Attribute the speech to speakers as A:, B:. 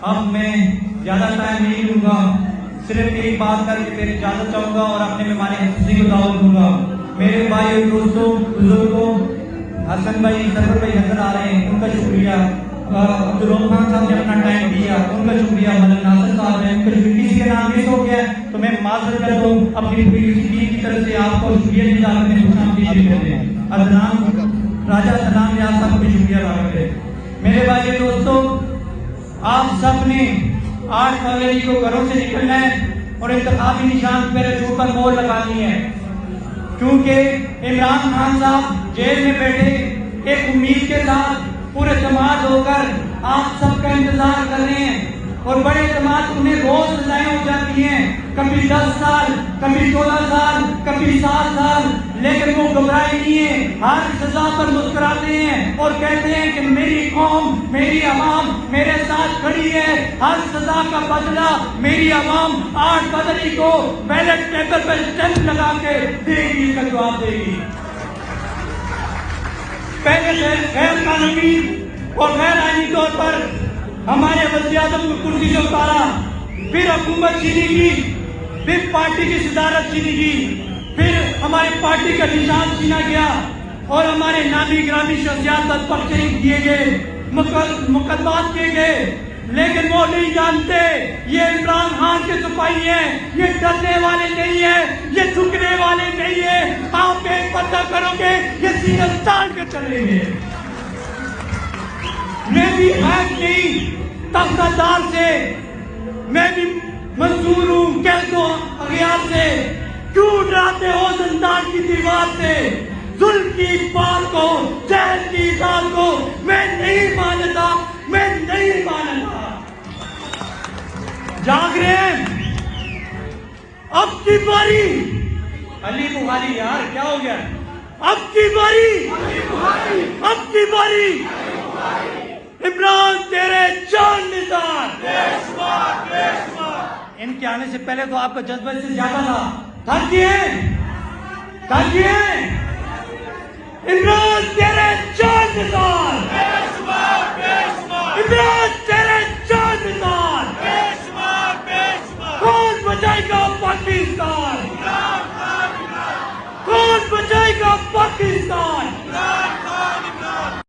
A: اب میں زیادہ ٹائم نہیں لوں گا، صرف ایک بات کر کے پھر اجازت چاہوں گا اور اپنے مہمان خصوصی کو دعوت دوں گا۔ میرے بھائی اور دوستوں، بزرگوں، حسن بھائی، سفر بھائی نظر آ رہے ہیں، ان کا شکریہ۔ عبدالرحمان خان صاحب نے اپنا ٹائم دیا، ان کا شکریہ۔ مدن ناصر صاحب ہیں، ان کا شکریہ۔ کسی کا نام مس ہو گیا تو میں معذرت کرتا ہوں، اپنی پوری ٹیم کی طرف سے آپ کو شکریہ ادا کرنے میں خوش آمدید کہتے ہیں۔ عدنان راجہ سلام ریاض صاحب کو شکریہ ادا کرتے ہیں۔ میرے بھائی دوستوں، آپ سب نے 8 فروری کو گھروں سے نکلنا ہے اور انتخابی نشان میرے منہ پر مہر لگانی ہے، کیونکہ عمران خان صاحب جیل میں بیٹھے ایک امید کے ساتھ پورے جماعت ہو کر آپ سب کا انتظار کر رہے ہیں، اور بڑے جماعت انہیں روز سزائیں ہو جاتی ہیں، کبھی 10 سال، کبھی 14 سال، کبھی 7 سال، لیکن وہ گھبرائے نہیں ہیں، ہر سزا پر مسکراتے ہیں اور کہتے ہیں کہ میری قوم، میری عوام میرے ساتھ کھڑی ہے، ہر سزا کا بدلہ میری عوام 8 فروری کو بیلٹ پیپر پر اسٹیمپ لگا کے دے گی، کا جواب دے گی۔ پہلے غیر قانونی اور غیر آئینی طور پر ہمارے وزیر اعظم کو کرسی سے اتارا، پھر حکومت چھینی گی، پھر پارٹی کی صدارت چھینی گی، پھر ہماری پارٹی کا نظام چھینا گیا اور ہمارے نامی گرامی شخصیات بدبخت کیے گئے، مقدمات کیے گئے، لیکن وہ نہیں جانتے یہ عمران خان کے سپاہی ہیں، یہ ڈرنے والے نہیں ہیں، یہ جھکنے والے نہیں ہیں۔ آپ ایک پتہ کرو گے یہ سینہ تان کے چلیں گے۔ میں بھی حق نہیں تختہ دار سے، میں بھی منظور ہوں کیسو اغیار سے، کیوں ڈراتے ہو زندان کی دیوار سے؟ ظلم کی اقبال کو، جہل کی اقبال کو میں نہیں مانتا، میں نہیں مانتا۔ جاگ رہے ہیں، اب کی باری علی بخاری، یار کیا ہو گیا؟ اب کی باری، اب کی باری عمران تیرے جان نثار۔ ان کے آنے سے پہلے تو آپ کا جذبہ سے زیادہ تھا، تھک گئے عمران تیرے جان نثار، عمران تیرے جان نثار۔ کون بچائے گا پاکستان؟ کون بچائے گا پاکستان؟